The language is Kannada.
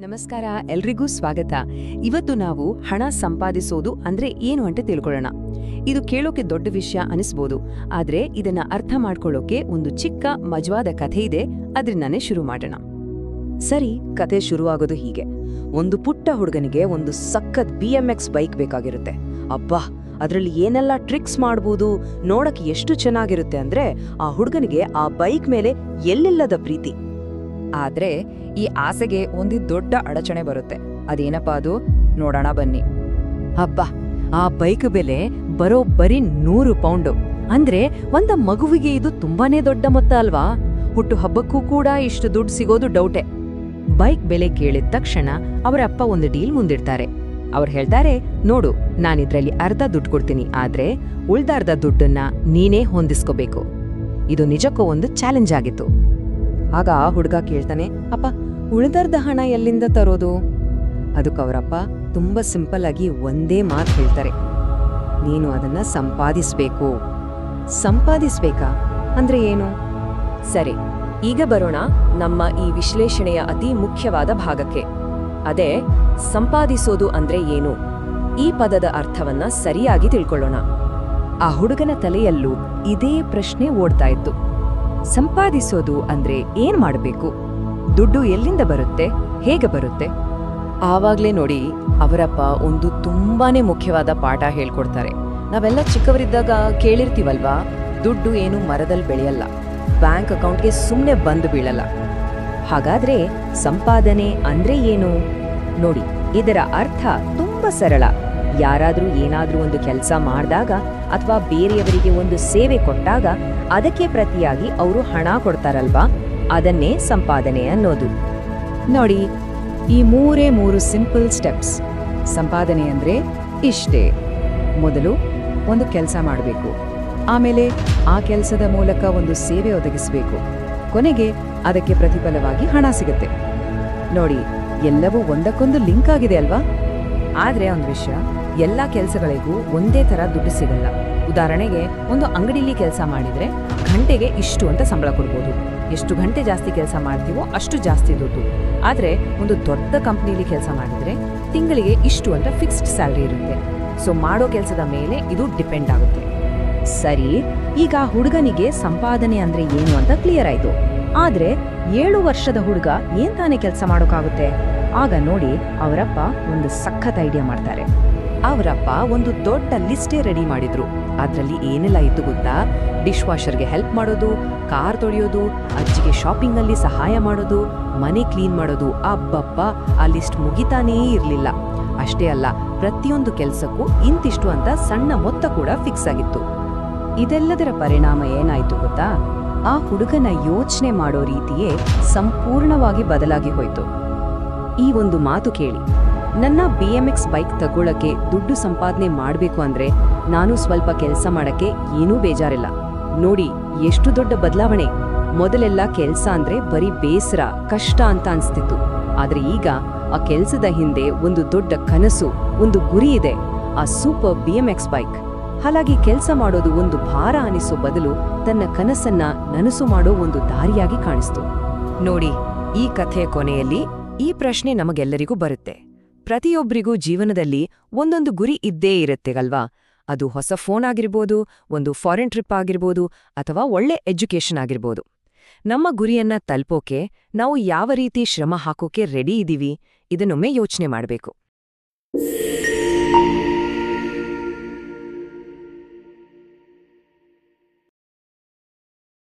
ನಮಸ್ಕಾರ, ಎಲ್ರಿಗೂ ಸ್ವಾಗತ. ಇವತ್ತು ನಾವು ಹಣ ಸಂಪಾದಿಸೋದು ಅಂದ್ರೆ ಏನು ಅಂತ ತಿಳ್ಕೊಳ್ಳೋಣ. ಇದು ಕೇಳೋಕೆ ದೊಡ್ಡ ವಿಷಯ ಅನಿಸ್ಬೋದು, ಆದ್ರೆ ಇದನ್ನ ಅರ್ಥ ಮಾಡ್ಕೊಳ್ಳೋಕೆ ಒಂದು ಚಿಕ್ಕ ಮಜವಾದ ಕಥೆ ಇದೆ. ಅದ್ರಿಂದಾನೇ ಶುರು ಮಾಡೋಣ. ಸರಿ, ಕಥೆ ಶುರುವಾಗೋದು ಹೀಗೆ. ಒಂದು ಪುಟ್ಟ ಹುಡುಗನಿಗೆ ಒಂದು ಸಖತ್ BMX ಬೈಕ್ ಬೇಕಾಗಿರುತ್ತೆ. ಅಬ್ಬಾ, ಅದ್ರಲ್ಲಿ ಏನೆಲ್ಲ ಟ್ರಿಕ್ಸ್ ಮಾಡ್ಬೋದು, ನೋಡಕ್ ಎಷ್ಟು ಚೆನ್ನಾಗಿರುತ್ತೆ ಅಂದ್ರೆ ಆ ಹುಡುಗನಿಗೆ ಆ ಬೈಕ್ ಮೇಲೆ ಎಲ್ಲಿಲ್ಲದ ಪ್ರೀತಿ. ಆದ್ರೆ ಈ ಆಸೆಗೆ ಒಂದು ದೊಡ್ಡ ಅಡಚಣೆ ಬರುತ್ತೆ. ಅದೇನಪ್ಪ ಅದು? ನೋಡೋಣ ಬನ್ನಿ. ಅಬ್ಬಾ, ಆ ಬೈಕ್ ಬೆಲೆ ಬರೋಬ್ಬರಿ 100 ಪೌಂಡು. ಅಂದ್ರೆ ಒಂದ ಮಗುವಿಗೆ ಇದು ತುಂಬಾನೇ ದೊಡ್ಡ ಮೊತ್ತ ಅಲ್ವಾ? ಹುಟ್ಟು ಹಬ್ಬಕ್ಕೂ ಕೂಡ ಇಷ್ಟು ದುಡ್ಡು ಸಿಗೋದು ಡೌಟೆ. ಬೈಕ್ ಬೆಲೆ ಕೇಳಿದ ತಕ್ಷಣ ಅವರ ಅಪ್ಪ ಒಂದು ಡೀಲ್ ಮುಂದಿಡ್ತಾರೆ. ಅವ್ರು ಹೇಳ್ತಾರೆ, ನೋಡು, ನಾನಿದ್ರಲ್ಲಿ ಅರ್ಧ ದುಡ್ಡು ಕೊಡ್ತೀನಿ, ಆದ್ರೆ ಉಳ್ದಾರ್ಧ ದುಡ್ಡನ್ನ ನೀನೇ ಹೊಂದಿಸ್ಕೋಬೇಕು. ಇದು ನಿಜಕ್ಕೂ ಒಂದು ಚಾಲೆಂಜ್ ಆಗಿತ್ತು. ಆಗ ಆ ಹುಡುಗ ಕೇಳ್ತಾನೆ, ಅಪ್ಪ, ಉಳಿದಾರ್ಧ ಹಣ ಎಲ್ಲಿಂದ ತರೋದು? ಅದಕ್ಕೆ ಅವರಪ್ಪ ತುಂಬಾ ಸಿಂಪಲ್ ಆಗಿ ಒಂದೇ ಮಾತು ಹೇಳ್ತಾರೆ, ನೀನು ಅದನ್ನ ಸಂಪಾದಿಸ್ಬೇಕು. ಸಂಪಾದಿಸ್ಬೇಕಾ ಅಂದ್ರೆ ಏನು? ಸರಿ, ಈಗ ಬರೋಣ ನಮ್ಮ ಈ ವಿಶ್ಲೇಷಣೆಯ ಅತಿ ಮುಖ್ಯವಾದ ಭಾಗಕ್ಕೆ. ಅದೇ ಸಂಪಾದಿಸೋದು ಅಂದ್ರೆ ಏನು. ಈ ಪದದ ಅರ್ಥವನ್ನ ಸರಿಯಾಗಿ ತಿಳ್ಕೊಳ್ಳೋಣ. ಆ ಹುಡುಗನ ತಲೆಯಲ್ಲೂ ಇದೇ ಪ್ರಶ್ನೆ ಓಡ್ತಾ ಇತ್ತು. ಸಂಪಾದಿಸೋದು ಅಂದ್ರೆ ಏನ್ ಮಾಡಬೇಕು? ದುಡ್ಡು ಎಲ್ಲಿಂದ ಬರುತ್ತೆ? ಹೇಗೆ ಬರುತ್ತೆ? ಆವಾಗ್ಲೇ ನೋಡಿ, ಅವರಪ್ಪ ಒಂದು ತುಂಬಾನೇ ಮುಖ್ಯವಾದ ಪಾಠ ಹೇಳ್ಕೊಡ್ತಾರೆ. ನಾವೆಲ್ಲ ಚಿಕ್ಕವರಿದ್ದಾಗ ಕೇಳಿರ್ತೀವಲ್ವಾ, ದುಡ್ಡು ಏನು ಮರದಲ್ಲಿ ಬೆಳೆಯಲ್ಲ, ಬ್ಯಾಂಕ್ ಅಕೌಂಟ್ಗೆ ಸುಮ್ಮನೆ ಬಂದು ಬೀಳಲ್ಲ. ಹಾಗಾದ್ರೆ ಸಂಪಾದನೆ ಅಂದ್ರೆ ಏನು? ನೋಡಿ, ಇದರ ಅರ್ಥ ತುಂಬಾ ಸರಳ. ಯಾರಾದ್ರೂ ಏನಾದ್ರೂ ಒಂದು ಕೆಲಸ ಮಾಡಿದಾಗ ಅಥವಾ ಬೇರೆಯವರಿಗೆ ಒಂದು ಸೇವೆ ಕೊಟ್ಟಾಗ ಅದಕ್ಕೆ ಪ್ರತಿಯಾಗಿ ಅವರು ಹಣ ಕೊಡ್ತಾರಲ್ವಾ, ಅದನ್ನೇ ಸಂಪಾದನೆ ಅನ್ನೋದು. ನೋಡಿ, ಈ ಮೂರು ಸಿಂಪಲ್ ಸ್ಟೆಪ್ಸ್. ಸಂಪಾದನೆ ಅಂದ್ರೆ ಇಷ್ಟೇ. ಮೊದಲು ಒಂದು ಕೆಲಸ ಮಾಡಬೇಕು, ಆಮೇಲೆ ಆ ಕೆಲಸದ ಮೂಲಕ ಒಂದು ಸೇವೆ ಒದಗಿಸಬೇಕು, ಕೊನೆಗೆ ಅದಕ್ಕೆ ಪ್ರತಿಫಲವಾಗಿ ಹಣ ಸಿಗುತ್ತೆ. ನೋಡಿ, ಎಲ್ಲವೂ ಒಂದಕ್ಕೊಂದು ಲಿಂಕ್ ಆಗಿದೆ ಅಲ್ವಾ? ಆದ್ರೆ ಒಂದು ವಿಷಯ, ಎಲ್ಲ ಕೆಲಸಗಳಿಗೂ ಒಂದೇ ತರ ದುಡ್ಡು ಸಿಗಲ್ಲ. ಉದಾಹರಣೆಗೆ, ಒಂದು ಅಂಗಡಿಲಿ ಕೆಲಸ ಮಾಡಿದ್ರೆ ಗಂಟೆಗೆ ಇಷ್ಟು ಅಂತ ಸಂಬಳ ಕೊಡ್ಬೋದು. ಎಷ್ಟು ಗಂಟೆ ಜಾಸ್ತಿ ಕೆಲಸ ಮಾಡ್ತೀವೋ ಅಷ್ಟು ಜಾಸ್ತಿ ದುಡ್ಡು. ಆದ್ರೆ ಒಂದು ದೊಡ್ಡ ಕಂಪ್ನಿಲಿ ಕೆಲಸ ಮಾಡಿದ್ರೆ ತಿಂಗಳಿಗೆ ಇಷ್ಟು ಅಂತ ಫಿಕ್ಸ್ಡ್ ಸ್ಯಾಲರಿ ಇರುತ್ತೆ. ಸೊ ಮಾಡೋ ಕೆಲಸದ ಮೇಲೆ ಇದು ಡಿಪೆಂಡ್ ಆಗುತ್ತೆ. ಸರಿ, ಈಗ ಹುಡುಗನಿಗೆ ಸಂಪಾದನೆ ಅಂದ್ರೆ ಏನು ಅಂತ ಕ್ಲಿಯರ್ ಆಯ್ತು. ಆದ್ರೆ 7 ವರ್ಷದ ಹುಡುಗ ಏನ್ ತಾನೇ ಕೆಲಸ ಮಾಡೋಕ್ಕಾಗುತ್ತೆ? ಆಗ ನೋಡಿ, ಅವರಪ್ಪ ಒಂದು ಸಖತ್ ಐಡಿಯಾ ಮಾಡ್ತಾರೆ. ಅವರಪ್ಪ ಒಂದು ದೊಡ್ಡ ಲಿಸ್ಟೇ ರೆಡಿ ಮಾಡಿದ್ರು. ಅದ್ರಲ್ಲಿ ಏನೆಲ್ಲ ಇತ್ತು ಗೊತ್ತಾ? ಡಿಶ್ ವಾಷರ್ಗೆ ಹೆಲ್ಪ್ ಮಾಡೋದು, ಕಾರ್ ತೊಳೆಯೋದು, ಅಜ್ಜಿಗೆ ಶಾಪಿಂಗ್ ಅಲ್ಲಿ ಸಹಾಯ ಮಾಡೋದು, ಮನೆ ಕ್ಲೀನ್ ಮಾಡೋದು. ಅಬ್ಬಬ್ಬ, ಆ ಲಿಸ್ಟ್ ಮುಗಿತಾನೇ ಇರ್ಲಿಲ್ಲ. ಅಷ್ಟೇ ಅಲ್ಲ, ಪ್ರತಿಯೊಂದು ಕೆಲ್ಸಕ್ಕೂ ಇಂತಿಷ್ಟು ಅಂತ ಸಣ್ಣ ಮೊತ್ತ ಕೂಡ ಫಿಕ್ಸ್ ಆಗಿತ್ತು. ಇದೆಲ್ಲದರ ಪರಿಣಾಮ ಏನಾಯ್ತು ಗೊತ್ತಾ? ಆ ಹುಡುಗನ ಯೋಚನೆ ಮಾಡೋ ರೀತಿಯೇ ಸಂಪೂರ್ಣವಾಗಿ ಬದಲಾಗಿ ಹೋಯ್ತು. ಈ ಒಂದು ಮಾತು ಕೇಳಿ, ನನ್ನ BMX ಬೈಕ್ ತಗೊಳ್ಳಕ್ಕೆ ದುಡ್ಡು ಸಂಪಾದನೆ ಮಾಡ್ಬೇಕು ಅಂದ್ರೆ ನಾನು ಸ್ವಲ್ಪ ಕೆಲಸ ಮಾಡಕ್ಕೆ ಏನೂ ಬೇಜಾರಿಲ್ಲ. ನೋಡಿ, ಎಷ್ಟು ದೊಡ್ಡ ಬದಲಾವಣೆ. ಮೊದಲೆಲ್ಲ ಕೆಲ್ಸ ಅಂದ್ರೆ ಬರೀ ಬೇಸರ, ಕಷ್ಟ ಅಂತ ಅನ್ಸ್ತಿತ್ತು. ಆದ್ರೆ ಈಗ ಆ ಕೆಲ್ಸದ ಹಿಂದೆ ಒಂದು ದೊಡ್ಡ ಕನಸು, ಒಂದು ಗುರಿ ಇದೆ, ಆ ಸೂಪರ್ BMX ಬೈಕ್. ಹಾಗಾಗಿ ಕೆಲಸ ಮಾಡೋದು ಒಂದು ಭಾರ ಅನಿಸೋ ಬದಲು ತನ್ನ ಕನಸನ್ನ ನನಸು ಮಾಡೋ ಒಂದು ದಾರಿಯಾಗಿ ಕಾಣಿಸ್ತು. ನೋಡಿ, ಈ ಕಥೆಯ ಕೊನೆಯಲ್ಲಿ ಈ ಪ್ರಶ್ನೆ ನಮಗೆಲ್ಲರಿಗೂ ಬರುತ್ತೆ. ಪ್ರತಿಯೊಬ್ಬರಿಗೂ ಜೀವನದಲ್ಲಿ ಒಂದೊಂದು ಗುರಿ ಇದ್ದೇ ಇರುತ್ತೆ ಅಲ್ವಾ? ಅದು ಹೊಸ ಫೋನ್ ಆಗಿರ್ಬೋದು, ಒಂದು ಫಾರಿನ್ ಟ್ರಿಪ್ ಆಗಿರ್ಬೋದು, ಅಥವಾ ಒಳ್ಳೆ ಎಜುಕೇಷನ್ ಆಗಿರ್ಬೋದು. ನಮ್ಮ ಗುರಿಯನ್ನ ತಲುಪೋಕೆ ನಾವು ಯಾವ ರೀತಿ ಶ್ರಮ ಹಾಕೋಕೆ ರೆಡಿ ಇದೀವಿ, ಇದನ್ನೊಮ್ಮೆ ಯೋಚನೆ ಮಾಡಬೇಕು.